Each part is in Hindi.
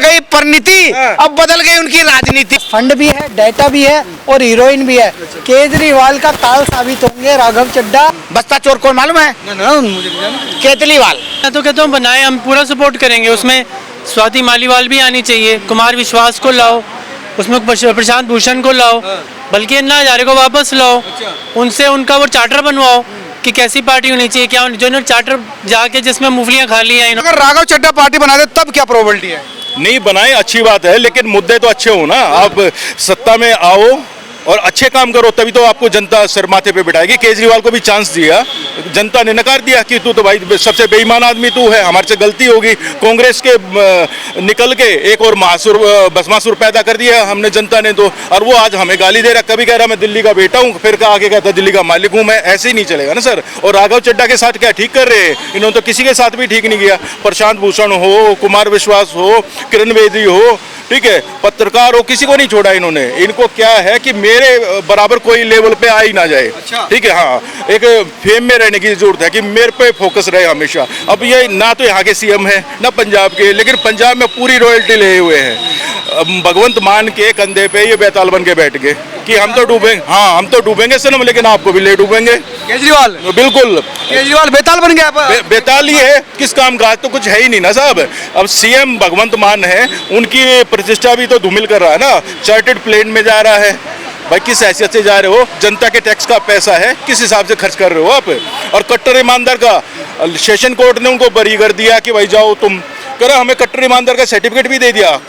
गई परिणति, अब बदल गई उनकी राजनीति। फंड भी है, डाटा भी है और हीरोइन भी है। केजरीवाल का काल साबित होंगे राघव चड्ढा। बस्ता चोर कौन मालूम है? केजरीवाल। मैं तो कहता हूँ बनाए, हम पूरा सपोर्ट करेंगे। उसमें स्वाति मालीवाल भी आनी चाहिए, कुमार विश्वास को लाओ, उसमें प्रशांत भूषण को लाओ, बल्कि अन्ना हजारे को वापस लाओ। उनसे उनका वो चार्टर बनवाओ कि कैसी पार्टी होनी चाहिए, क्या जो इन्होंने चार्टर जाके जिसमें मूंगफलियां खा ली हैं। अगर राघव चड्ढा पार्टी बना दे तब क्या प्रोबेबिलिटी है? नहीं बनाए अच्छी बात है, लेकिन मुद्दे तो अच्छे हो ना। आप सत्ता में आओ और अच्छे काम करो, तभी तो आपको जनता सिर माथे पे बिठाएगी। केजरीवाल को भी चांस दिया, जनता ने नकार दिया कि तू तो भाई सबसे बेईमान आदमी तू है, हमारे से गलती होगी। कांग्रेस के निकल के एक और महासुर भस्मासुर पैदा कर दिया हमने जनता ने तो, और वो आज हमें गाली दे रहा। कभी कह रहा मैं दिल्ली का बेटा हूँ, फिर आगे कहता दिल्ली का मालिक हूँ मैं। ऐसे ही नहीं चलेगा ना सर। और राघव चड्ढा के साथ क्या ठीक कर रहे हैं? इन्होंने तो किसी के साथ भी ठीक नहीं किया। प्रशांत भूषण हो, कुमार विश्वास हो, किरण बेदी हो, ठीक है, पत्रकार हो, किसी को नहीं छोड़ा इन्होंने। इनको क्या है कि मेरे बराबर कोई लेवल पे आ ही ना जाए। ठीक है, हाँ, एक फेम में रहने की जरूरत है कि मेरे पे फोकस रहे हमेशा। अब ये ना तो यहाँ के सीएम है ना पंजाब के, लेकिन पंजाब में पूरी रॉयल्टी लिए हुए हैं। भगवंत मान के कंधे पे ये बेताल बन के बैठ गए कि हम तो डूबेंगे। हाँ, हम तो डूबेंगे सनम, लेकिन आपको भी ले डूबेंगे। केजरीवाल बिल्कुल, केजरीवाल बेताल बन गया। बेताल ही है, किस काम का? तो कुछ है ही नहीं ना साहब। अब सीएम भगवंत मान है, उनकी प्रतिष्ठा भी तो धूमिल कर रहा है ना। चार्टर्ड प्लेन में जा रहा है, भाई किस हैसियत से जा रहे हो? जनता के टैक्स का पैसा है, किस हिसाब से खर्च कर रहे हो आप? और कट्टर ईमानदार का सेशन कोर्ट ने उनको बरी कर दिया कि भाई जाओ तुम करो। हमें कट्टर ईमानदार का सर्टिफिकेट भी दे दिया।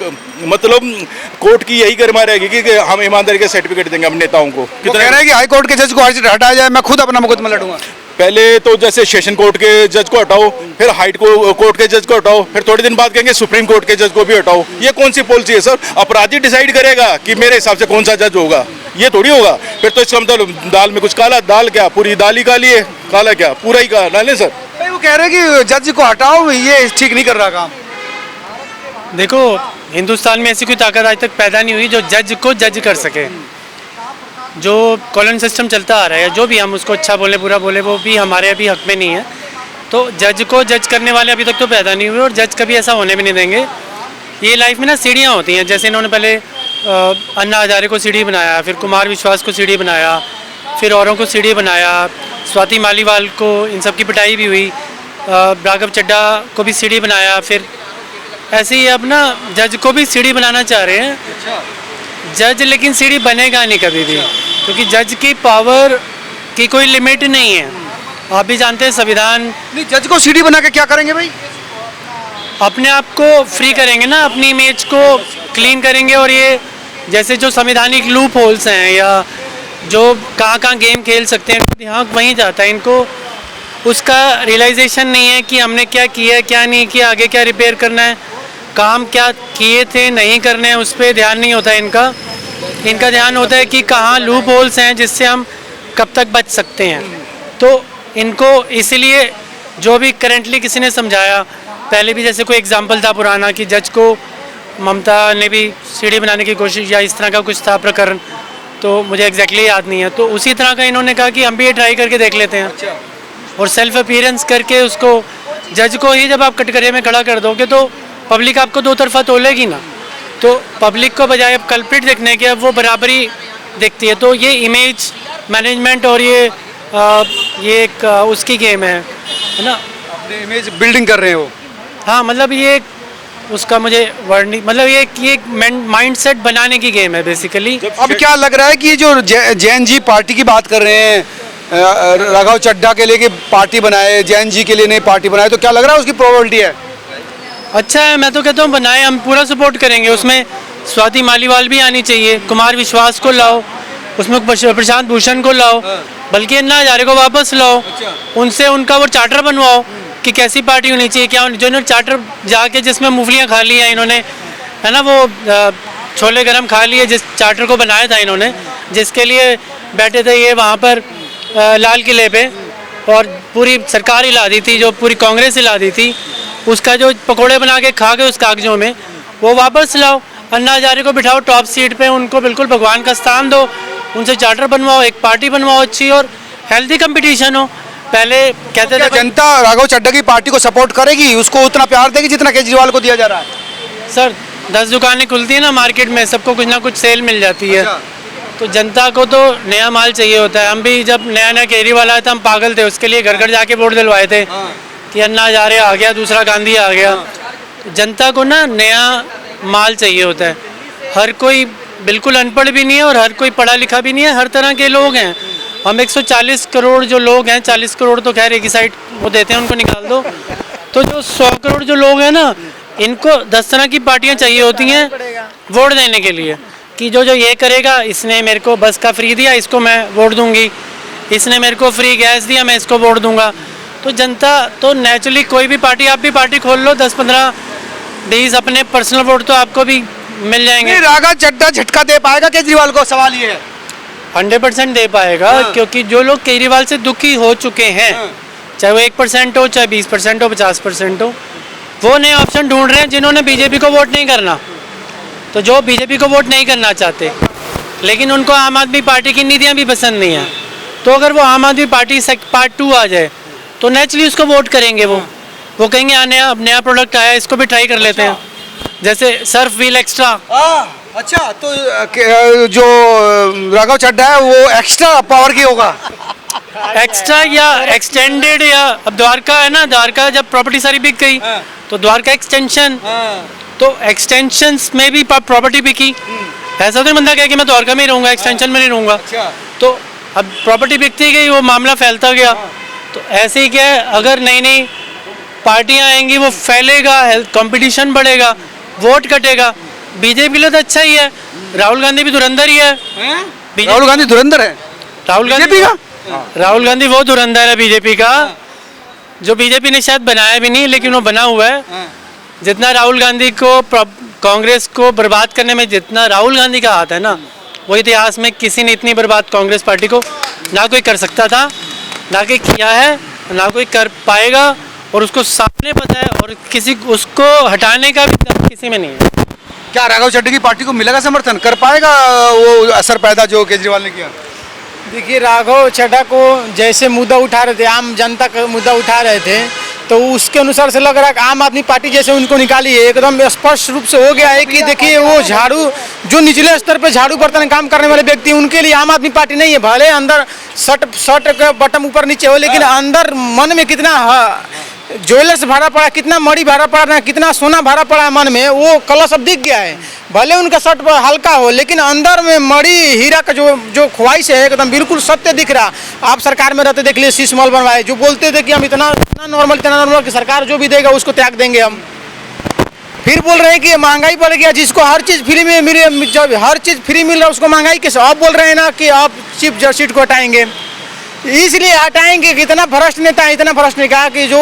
मतलब कोर्ट की यही गरिमा रहेगी कि हम ईमानदारी का सर्टिफिकेट देंगे हम नेताओं को। कितना कह रहे हैं कि हाई कोर्ट के जज को हटाया जाए, मैं खुद अपना मुकदमा लड़ूंगा। पहले तो जैसे सेशन कोर्ट के जज को हटाओ, फिर हाई कोर्ट के जज को हटाओ, फिर थोड़े दिन बाद कहेंगे सुप्रीम कोर्ट के जज को भी हटाओ। ये कौन सी पॉलिसी है सर? अपराधी डिसाइड करेगा कि मेरे हिसाब से कौन सा जज होगा, ये थोड़ी होगा। फिर तो इसका मतलब दाल में कुछ काला, दाल क्या पूरी दाल ही काली है, काला क्या पूरा ही काला है सर। वो कह रहे हैं कि जज को हटाओ, ये ठीक नहीं कर रहा काम। देखो, हिंदुस्तान में ऐसी कोई ताकत आज तक पैदा नहीं हुई जो जज को जज कर सके। जो कॉलोनी सिस्टम चलता आ रहा है, जो भी हम उसको अच्छा बोले बुरा बोले, वो भी हमारे अभी हक में नहीं है। तो जज को जज करने वाले अभी तक तो पैदा नहीं हुए, और जज कभी ऐसा होने भी नहीं देंगे। ये लाइफ में ना सीढ़ियाँ होती हैं। जैसे इन्होंने पहले अन्ना हजारे को सीढ़ी बनाया, फिर कुमार विश्वास को सीढ़ी बनाया, फिर औरों को सीढ़ी बनाया, स्वाति मालीवाल को इन सब की पिटाई भी हुई, राघव चड्ढा को भी सीढ़ी बनाया। फिर ऐसे ही अब ना जज को भी सीढ़ी बनाना चाह रहे हैं। जज लेकिन सीढ़ी बनेगा नहीं कभी भी, क्योंकि जज की पावर की कोई लिमिट नहीं है। आप भी जानते हैं संविधान। नहीं, जज को सीढ़ी बना के क्या करेंगे भाई? अपने आप को फ्री करेंगे ना, अपनी इमेज को क्लीन करेंगे। और ये जैसे जो संवैधानिक लूप होल्स हैं या जो कहाँ गेम खेल सकते हैं, ध्यान वहीं जाता है। इनको उसका रियलाइजेशन नहीं है कि हमने क्या किया है, क्या नहीं किया, आगे क्या रिपेयर करना है, काम क्या किए थे, नहीं करने हैं, उस पर ध्यान नहीं होता है इनका। इनका ध्यान होता है कि कहाँ लूप होल्स हैं जिससे हम कब तक बच सकते हैं। तो इनको इसलिए जो भी करेंटली किसी ने समझाया, पहले भी जैसे कोई एग्जाम्पल था पुराना कि जज को ममता ने भी सीढ़ी बनाने की कोशिश, या इस तरह का कुछ था प्रकरण, तो मुझे एग्जैक्टली याद नहीं है। तो उसी तरह का इन्होंने कहा कि हम भी ये ट्राई करके देख लेते हैं, और सेल्फ अपीयरेंस करके उसको जज को ही जब आप कटघरे में खड़ा कर दोगे तो पब्लिक आपको दो तरफा तोलेगी ना। तो पब्लिक को बजाय अब कल्प्रिट देखने के अब वो बराबरी देखती है। तो ये इमेज मैनेजमेंट और ये एक उसकी गेम है ना। अपने इमेज बिल्डिंग कर रहे हो। हाँ, मतलब ये उसका मुझे वर्ड नहीं, मतलब ये माइंडसेट बनाने की गेम है बेसिकली। अब क्या लग रहा है कि जो जैन जी पार्टी की बात कर रहे हैं, राघव चड्ढा के लिए कि पार्टी बनाए, जैन जी के लिए नहीं पार्टी बनाए, तो क्या लग रहा है उसकी प्रोबेबिलिटी है? अच्छा है, मैं तो कहता हूँ बनाए, हम पूरा सपोर्ट करेंगे। उसमें स्वाति मालीवाल भी आनी चाहिए, कुमार विश्वास को लाओ, उसमें प्रशांत भूषण को लाओ, बल्कि अन्ना हजारे को वापस लाओ। उनसे उनका वो चार्टर बनवाओ कि कैसी पार्टी होनी चाहिए, क्या जो इन्होंने चार्टर जाके जिसमें मूंगफलियां खा ली हैं इन्होंने, है ना, वो छोले गरम खा लिए, जिस चार्टर को बनाया था इन्होंने, जिसके लिए बैठे थे ये वहाँ पर लाल किले पे, और पूरी सरकार हिला दी थी, जो पूरी कांग्रेस हिला दी थी। उसका जो पकोड़े बना के खा गए उस कागजों में, वो वापस लाओ। अन्ना हजारे को बिठाओ टॉप सीट पे, उनको बिल्कुल भगवान का स्थान दो, उनसे चार्टर बनवाओ, एक पार्टी बनवाओ अच्छी, और हेल्दी कंपटीशन हो। पहले कहते थे जनता राघव चड्ढा की पार्टी को सपोर्ट करेगी, उसको उतना प्यार देगी जितना केजरीवाल को दिया जा रहा है? सर 10 दुकानें खुलती है ना मार्केट में, सबको कुछ ना कुछ सेल मिल जाती है। तो जनता को तो नया माल चाहिए होता है। हम भी जब नया नया केजरीवाल आया था हम पागल थे, उसके लिए घर घर जाके वोट दिलवाए थे कि अन्ना हजारे आ गया, दूसरा गांधी आ गया। तो जनता को ना नया माल चाहिए होता है। हर कोई बिल्कुल अनपढ़ भी नहीं है और हर कोई पढ़ा लिखा भी नहीं है, हर तरह के लोग हैं। हम 140 करोड़ जो लोग हैं, 40 करोड़ तो खैर एक ही साइड वो देते हैं, उनको निकाल दो। तो जो 100 करोड़ जो लोग हैं ना, इनको 10 तरह की पार्टियां चाहिए होती हैं वोट देने के लिए कि जो जो ये करेगा, इसने मेरे को बस का फ्री दिया, इसको मैं वोट दूंगी, इसने मेरे को फ्री गैस दिया, मैं इसको वोट दूंगा। तो जनता तो नेचुरली कोई भी पार्टी, आप भी पार्टी खोल लो, 10-15-20 अपने पर्सनल वोट तो आपको भी मिल जाएंगे। राघव चड्ढा झटका दे पाएगा केजरीवाल को, सवाल ये है। 100% दे पाएगा, क्योंकि जो लोग केजरीवाल से दुखी हो चुके हैं, चाहे वो 1% हो, चाहे 20% हो, 50% हो, वो नए ऑप्शन ढूंढ रहे हैं जिन्होंने बीजेपी को वोट नहीं करना। तो जो बीजेपी को वोट नहीं करना चाहते लेकिन उनको आम आदमी पार्टी की नीतियां भी पसंद नहीं है, तो अगर वो आम आदमी पार्टी से पार्ट 2 आ जाए तो नेचुरली उसको वोट करेंगे। वो कहेंगे अब नया प्रोडक्ट आया, इसको भी ट्राई कर लेते हैं, जैसे सर्फ व्हील एक्स्ट्रा। अच्छा, तो जो राघव चड्ढा है वो एक्स्ट्रा पावर की होगा, एक्स्ट्रा या एक्सटेंडेड, या अब द्वारका है ना, द्वारका जब प्रॉपर्टी सारी बिक गई तो द्वारका एक्सटेंशन, तो एक्सटेंशंस में भी प्रॉपर्टी बिकी। ऐसा तो बंदा कहे कि मैं द्वारका में ही रहूंगा, एक्सटेंशन में नहीं रहूंगा। तो अब प्रॉपर्टी बिकती गई, वो मामला फैलता गया। तो ऐसे ही क्या है, अगर नई नई पार्टियां आएंगी वो फैलेगा, कंपटीशन बढ़ेगा, वोट कटेगा। बीजेपी के लिए तो अच्छा ही है, राहुल गांधी भी धुरंधर ही है। राहुल गांधी धुरंधर है, राहुल गांधी का, राहुल गांधी वो धुरंधर है बीजेपी का, जो बीजेपी ने शायद बनाया भी नहीं, लेकिन वो बना हुआ है। जितना राहुल गांधी को कांग्रेस को बर्बाद करने में जितना राहुल गांधी का हाथ है ना, वो इतिहास में किसी ने इतनी बर्बाद कांग्रेस पार्टी को ना कोई कर सकता था, ना कोई किया है, ना कोई कर पाएगा। और उसको सामने पता है, और किसी उसको हटाने का भी दम किसी में नहीं है। क्या राघव चड्ढा की पार्टी को मिलेगा समर्थन, कर पाएगा वो असर पैदा जो केजरीवाल ने किया? देखिए, राघव चड्ढा को जैसे मुद्दा उठा रहे थे, आम जनता का मुद्दा उठा रहे थे, तो उसके अनुसार से लग रहा है कि आम आदमी पार्टी जैसे उनको निकाली है, एकदम स्पष्ट रूप से हो गया है कि देखिए वो झाड़ू, जो निचले स्तर पे झाड़ू बर्तन काम करने वाले व्यक्ति, उनके लिए आम आदमी पार्टी नहीं है। भले अंदर शर्ट का बटन ऊपर नीचे हो, लेकिन अंदर मन में कितना ज्वेलर्स भरा पड़ा, कितना मड़ी भरा पड़ा, कितना सोना भरा पड़ा है मन में, वो कलश अब दिख गया है। भले उनका शर्ट हल्का हो, लेकिन अंदर में मड़ी हीरा का जो ख्वाहिश है एकदम बिल्कुल सत्य दिख रहा। आप सरकार में रहते देख लिए, शीश महल बनवाए, जो बोलते थे कि हम इतना नॉर्मल कि सरकार जो भी देगा उसको त्याग देंगे हम, फिर बोल रहे हैं कि महंगाई बढ़ गया, जिसको हर चीज़ फ्री में मिले, जब हर चीज़ फ्री मिल रहा है उसको महंगाई कैसे? आप बोल रहे हैं ना कि आप चीफ जस्टिस को हटाएंगे, इसलिए हटाएंगे कि इतना भ्रष्ट नेता है, इतना भ्रष्ट ने कहा कि जो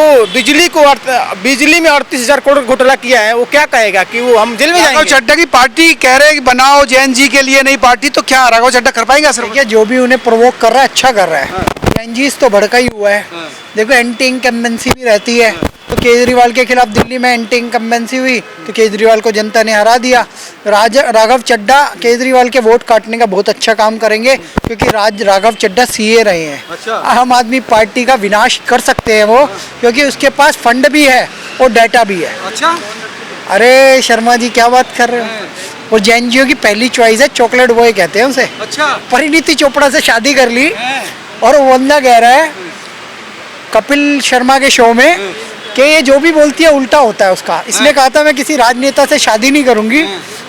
बिजली में 38,000 करोड़ घोटाला किया है, वो क्या कहेगा कि वो हम जेल में जाएंगे। राघव चड्ढा की पार्टी कह रहे हैं कि बनाओ जैन जी के लिए नई पार्टी, तो क्या राघव चड्ढा कर पाएंगे असर? देखिए, जो भी उन्हें प्रोवोक कर रहा है अच्छा कर रहा है। जैन तो भड़का ही हुआ है। देखो, एंटी इनकम्बेंसी भी रहती है, तो केजरीवाल के खिलाफ दिल्ली में एंटी इनकम्बेंसी हुई तो केजरीवाल को जनता ने हरा दिया। राघव चड्ढा केजरीवाल के वोट काटने का बहुत अच्छा काम करेंगे, क्योंकि राघव चड्ढा सीए रहे हैं। अच्छा। आम आदमी पार्टी का विनाश कर सकते हैं वो, क्योंकि उसके पास फंड भी है और डाटा भी है। अच्छा, अरे शर्मा जी क्या बात कर रहे हो? वो जैन जियो की पहली चॉइस है, चॉकलेट बॉय कहते हैं उसे। अच्छा, परिणीति चोपड़ा से शादी कर ली, और वो बंदा कह रहा है कपिल शर्मा के शो में कि ये जो भी बोलती है उल्टा होता है उसका। इसने कहा था मैं किसी राजनेता से शादी नहीं करूंगी,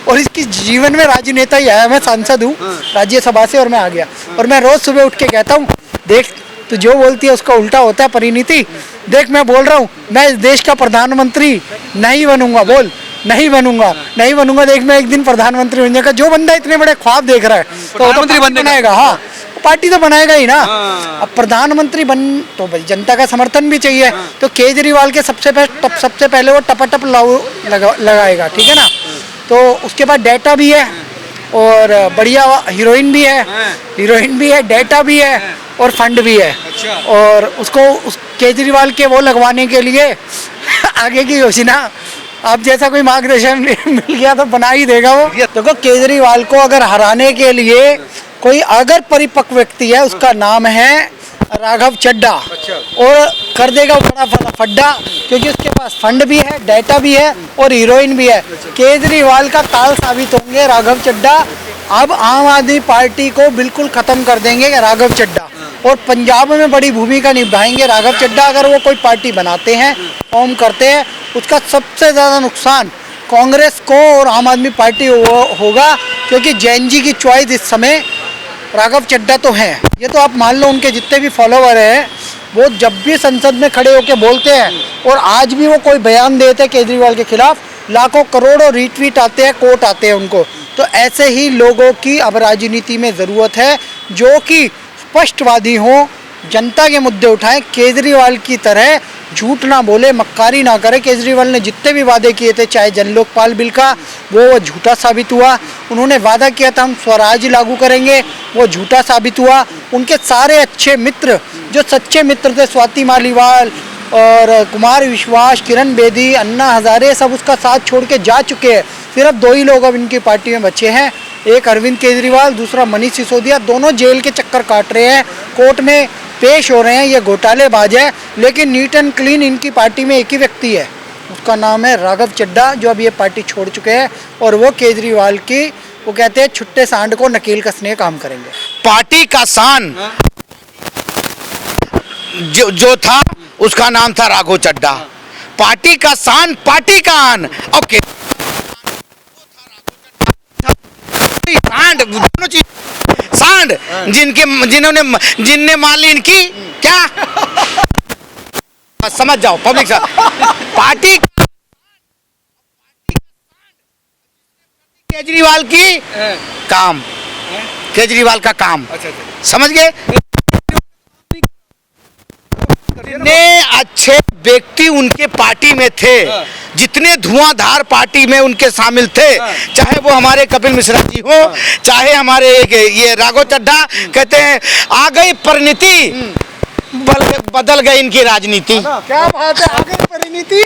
और इसकी जीवन में राजनेता ही आया। मैं सांसद हूँ राज्यसभा से, और मैं आ गया, और मैं रोज सुबह उठ के कहता हूँ, देख तो जो बोलती है उसका उल्टा होता है परिणीति। देख मैं बोल रहा हूँ, मैं इस देश का प्रधानमंत्री नहीं बनूंगा, बोल नहीं बनूंगा, नहीं बनूंगा। देख मैं एक दिन प्रधानमंत्री बनने का, जो बंदा इतने बड़े ख्वाब देख रहा है तो प्रधानमंत्री बनाएगा। हाँ, पार्टी तो बनाएगा ही ना। अब प्रधानमंत्री बन तो भाई जनता का समर्थन भी चाहिए, तो केजरीवाल के सबसे पहले वो टपाटप लगाएगा, ठीक है ना। तो उसके बाद डाटा भी है, और बढ़िया हीरोइन भी है, डाटा भी है, और फंड भी है। अच्छा। और उसको केजरीवाल के वो लगवाने के लिए आगे की योजना, आप जैसा कोई मार्गदर्शन मिल गया तो बना ही देगा वो। देखो, केजरीवाल को अगर हराने के लिए कोई अगर परिपक्व व्यक्ति है, उसका नाम है राघव चड्ढा। अच्छा। और कर देगा वो बड़ा बड़ा फड्डा, क्योंकि उसके पास फंड भी है, डाटा भी है और हीरोइन भी है। केजरीवाल का काल साबित होंगे राघव चड्ढा। अब आम आदमी पार्टी को बिल्कुल खत्म कर देंगे राघव चड्ढा, और पंजाब में बड़ी भूमिका निभाएंगे राघव चड्ढा। अगर वो कोई पार्टी बनाते हैं, फॉर्म करते हैं, उसका सबसे ज़्यादा नुकसान कांग्रेस को और आम आदमी पार्टी होगा, क्योंकि जैन जी की चॉइस इस समय राघव चड्ढा तो है। ये तो आप मान लो, उनके जितने भी फॉलोवर हैं वो जब भी संसद में खड़े होकर बोलते हैं, और आज भी वो कोई बयान देते हैं केजरीवाल के खिलाफ, लाखों करोड़ों रीट्वीट आते हैं, कोट आते हैं उनको। तो ऐसे ही लोगों की अब राजनीति में ज़रूरत है, जो कि स्पष्टवादी हों, जनता के मुद्दे उठाएं, केजरीवाल की तरह झूठ ना बोले, मक्कारी ना करे। केजरीवाल ने जितने भी वादे किए थे, चाहे जन लोकपाल बिल का, वो झूठा साबित हुआ। उन्होंने वादा किया था हम स्वराज लागू करेंगे, वो झूठा साबित हुआ। उनके सारे अच्छे मित्र, जो सच्चे मित्र थे, स्वाति मालीवाल और कुमार विश्वास, किरण बेदी, अन्ना हजारे, सब उसका साथ छोड़ के जा चुके हैं। सिर्फ दो ही लोग अब इनकी पार्टी में बचे हैं, एक अरविंद केजरीवाल, दूसरा मनीष सिसोदिया। दोनों जेल के चक्कर काट रहे हैं, कोर्ट में पेश हो रहे हैं, ये घोटालेबाज है। लेकिन नीट एंड क्लीन इनकी पार्टी में एक ही व्यक्ति है, उसका नाम है राघव चड्ढा, जो अब ये पार्टी छोड़ चुके हैं, और वो केजरीवाल की, वो कहते हैं, छुट्टे सांड को नकेल कसने का काम करेंगे। पार्टी का शान जो था, उसका नाम था राघव चड्ढा। पार्टी का शान, पार्टी का आन। ओके, सांड, दोनों चीज, सांड जिनने मान ली इनकी क्या, समझ जाओ पब्लिक सा पार्टी, केजरीवाल की काम, केजरीवाल का काम, समझ गए। जितने अच्छे व्यक्ति उनके पार्टी में थे, जितने धुआंधार पार्टी में उनके शामिल थे, चाहे वो हमारे कपिल मिश्रा जी हो, चाहे हमारे ये राघव चड्ढा, कहते हैं आ गई परिणति, बदल गई इनकी राजनीति। क्या बात है, आ गई परिणति,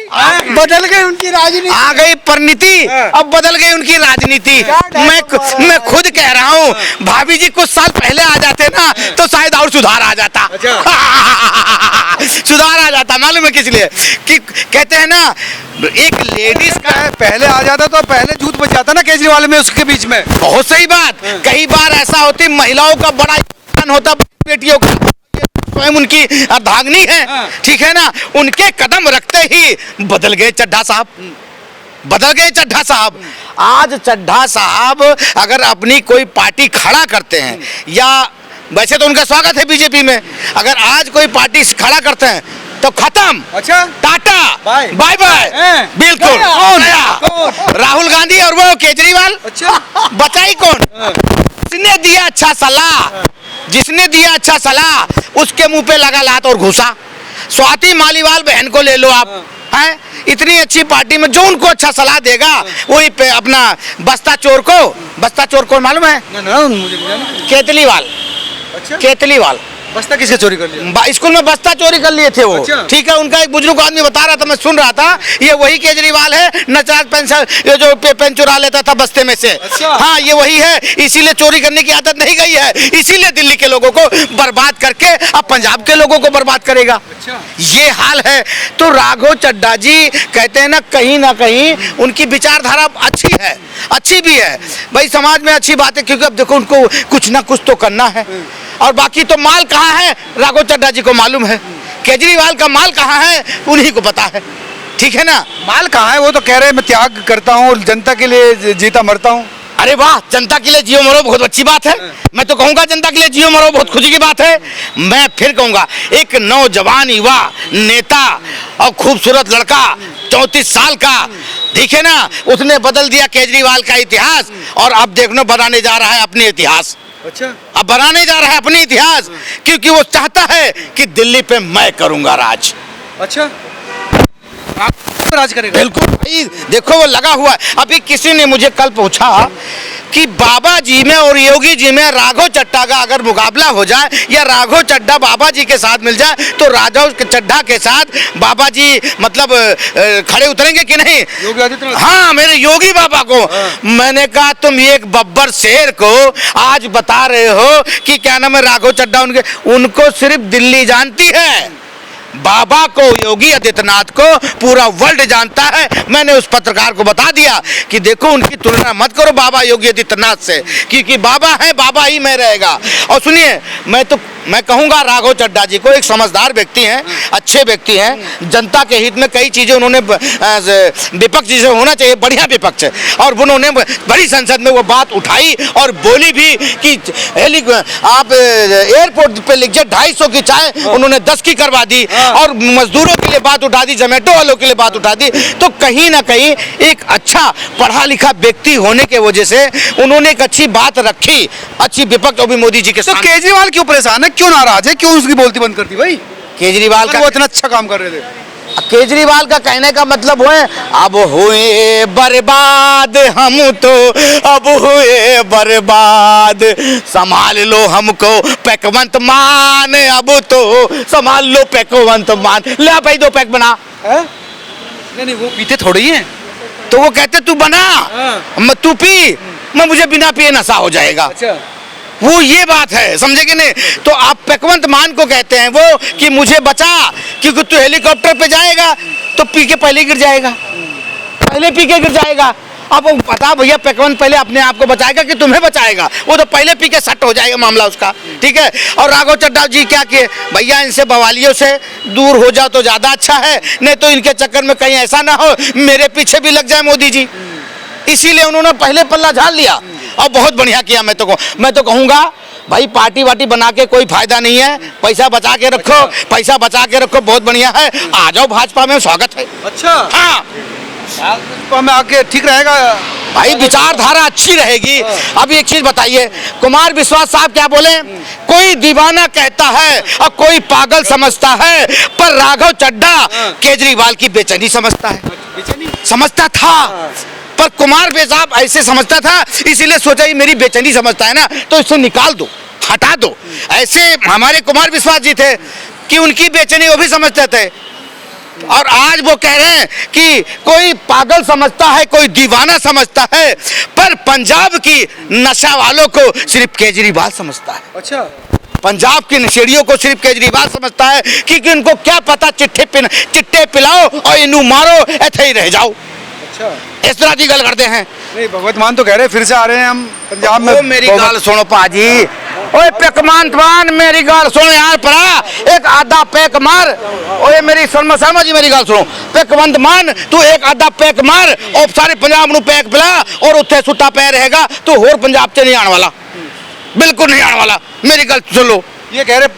बदल गई उनकी राजनीति। आ गई परिणति, अब बदल गई उनकी राजनीति। मैं खुद कह रहा हूँ, भाभी जी कुछ साल पहले आ जाते ना, तो शायद और सुधार आ जाता। सुधार आ जाता, मालूम है किस लिए? कि कहते हैं ना, एक लेडीज का पहले आ जाता तो पहले झूठ बच जाता ना केजरीवाल में, उसके बीच में। बहुत सही बात। कई बार ऐसा होती, महिलाओं का बड़ा योगदान होता, बेटियों का, स्वयं उनकी अर्धांगिनी है, ठीक है ना, उनके कदम रखते ही बदल गए चड्ढा साहब, बदल गए चड्ढा साहब। आज चड्ढा साहब अगर अपनी कोई पार्टी खड़ा करते हैं, या वैसे तो उनका स्वागत है बीजेपी में, अगर आज कोई पार्टी खड़ा करते हैं तो खत्म। अच्छा, टाटा बाय बाय, बिल्कुल। राहुल गांधी और वो केजरीवाल, अच्छा, बचा ही कौन? जिसने दिया अच्छा सलाह, जिसने दिया अच्छा सलाह, उसके मुंह पे लगा लात और घुसा। स्वाति मालीवाल बहन को ले लो आप, हैं? इतनी अच्छी पार्टी में जो उनको अच्छा सलाह देगा, वही पे अपना बस्ता चोर को मालूम है? केजरीवाल, अच्छा, केजरीवाल बस्ता किसके चोरी कर लिया? स्कूल में बस्ता चोरी कर लिए थे वो। अच्छा। ठीक है, उनका एक बुजुर्ग आदमी बता रहा था, मैं सुन रहा था, ये वही केजरीवाल है, नटराज पेंशन, ये जो पेन चुरा लेता था बस्ते में से। अच्छा। हाँ, ये वही है, इसीलिए चोरी करने की आदत नहीं गई है, इसीलिए दिल्ली के लोगों को बर्बाद करके अब पंजाब के लोगों को बर्बाद करेगा। अच्छा। ये हाल है। तो राघव चड्ढा जी कहते हैं ना कहीं उनकी विचारधारा अच्छी है, अच्छी भी है भाई, समाज में अच्छी बात है, क्योंकि अब देखो उनको कुछ ना कुछ तो करना है। और बाकी तो माल कहाँ है, राघव चड्ढा जी को मालूम है। केजरीवाल का माल कहाँ है, उन्हीं को पता है, ठीक है ना। माल कहाँ है, वो तो कह रहे हैं मैं त्याग करता हूँ और जनता के लिए जीता मरता हूँ। अरे वाह, जनता के लिए जियो मरो, बहुत अच्छी बात है। मैं तो कहूँगा जनता के लिए जियो मरो, बहुत खुशी की बात है। मैं फिर कहूँगा, एक नौजवान युवा नेता और खूबसूरत लड़का 34 साल का, ठीक है ना, उसने बदल दिया केजरीवाल का इतिहास, और अब देखना बनाने जा रहा है अपने इतिहास। अच्छा, अब बनाने जा रहा है अपनी इतिहास, क्योंकि वो चाहता है कि दिल्ली पे मैं करूंगा राज। अच्छा, राज करेगा। बिल्कुल भाई, देखो वो लगा हुआ है। अभी किसी ने मुझे कल पूछा कि बाबा जी में और योगी जी में राघव चड्ढा का अगर मुकाबला हो जाए, या राघव चड्ढा बाबा जी के साथ मिल जाए, तो राघव चड्ढा के साथ बाबा जी मतलब खड़े उतरेंगे कि नहीं? योगी आदित्यनाथ। हाँ, मेरे योगी बाबा को। मैंने कहा तुम एक बब्बर शेर को आज बता रहे हो कि क्या नाम है राघव चड्ढा, उनको सिर्फ दिल्ली जानती है, बाबा को, योगी आदित्यनाथ को पूरा वर्ल्ड जानता है। मैंने उस पत्रकार को बता दिया कि देखो उनकी तुलना मत करो बाबा योगी आदित्यनाथ से, क्योंकि बाबा है, बाबा ही में रहेगा। और सुनिए, मैं कहूंगा राघव चड्ढा जी को, एक समझदार व्यक्ति हैं, अच्छे व्यक्ति हैं, जनता के हित में कई चीजें उन्होंने विपक्ष जिसे होना चाहिए बढ़िया विपक्ष है, और उन्होंने बड़ी संसद में वो बात उठाई और बोली भी कि आप एयरपोर्ट पे लिख जाए 250 की चाय, उन्होंने 10 की करवा दी, और मजदूरों के लिए बात उठा दी, जोमेटो वालों के लिए बात उठा दी। तो कहीं ना कहीं एक अच्छा पढ़ा लिखा व्यक्ति होने के वजह से उन्होंने एक अच्छी बात रखी, अच्छी विपक्ष, और भी मोदी जी के तो साथ। केजरीवाल क्यों परेशान है, क्यों नाराज है, क्यों उसकी बोलती बंद करती भाई? केजरीवाल का वो इतना अच्छा काम कर रहे थे। केजरीवाल का कहने का मतलब हुए अब हुए बर्बाद हम तो, अब हुए बर्बाद, संभाल लो हमको पैकवंत मान, अब तो संभाल लो पैकवंत मान। ले भाई 2 पैक बना। नहीं वो पीते थोड़े ही हैं। तो वो कहते तू बना, तू पी, मैं मुझे बिना पिए नशा हो जाएगा। अच्छा, वो ये बात है, समझे कि नहीं? तो आप पैकवंत मान को कहते हैं वो कि मुझे बचा, क्योंकि तू हेलीकॉप्टर पे जाएगा तो पी के पहले गिर जाएगा, पहले पी के गिर जाएगा। अब वो बता भैया, पैकवंत पहले अपने आप को बचाएगा कि तुम्हें बचाएगा? वो तो पहले पी के सट हो जाएगा मामला उसका, ठीक है। और राघव चड्ढा जी क्या किए भैया, इनसे बवालियों से दूर हो जाओ तो ज्यादा अच्छा है, नहीं तो इनके चक्कर में कहीं ऐसा ना हो मेरे पीछे भी लग जाए मोदी जी। इसीलिए उन्होंने पहले पल्ला झाड़ लिया और बहुत बढ़िया किया। मैं तो कहूँगा भाई, पार्टी वार्टी बना के कोई फायदा नहीं है, पैसा बचा के रखो, पैसा बचा के रखो, बहुत बढ़िया है। आ जाओ भाजपा में, स्वागत है। अच्छा, हाँ तो हमें आके ठीक रहेगा भाई, विचारधारा अच्छी रहेगी। अब एक चीज बताइए, कुमार विश्वास साहब क्या बोले? कोई दीवाना कहता है और कोई पागल समझता है, पर राघव चड्ढा केजरीवाल की बेचैनी समझता है, समझता था। पर कुमार साहब ऐसे समझता था, इसीलिए सोचा ये मेरी बेचैनी समझता है ना, तो इसे निकाल दो, हटा दो। ऐसे हमारे कुमार विश्वास जी थे कि उनकी बेचैनी वो भी समझते थे, और आज वो कह रहे हैं कि कोई पागल समझता है, कोई दीवाना समझता है, पर पंजाब की नशा वालों को सिर्फ केजरीवाल समझता है। अच्छा, पंजाब की नशेड़ियों को सिर्फ केजरीवाल समझता है, क्योंकि उनको क्या पता, चिट्टे पिलाओ और इनू मारो, ऐसे ही रह जाओ। अच्छा, इस तरह की गल करते हैं। नहीं भगवत मान तो कह रहे फिर से आ रहे हैं हम पंजाब में। ओ मेरी गाल सुनो पाजी, ओए पैकमान मान, मेरी गाल सुनो यार परा, एक आधा पैक मार। ओए मेरी शर्मा जी मेरी गाल सुनो, पैकवंत मान, तू एक आधा पैक मार और सारे पंजाब नू पैक पिला, और उत्थे सुट्टा पै रहेगा तो होर पंजाब से नहीं आने वाला, बिल्कुल नहीं आने वाला। मेरी गल सुन लो, ये कह रहे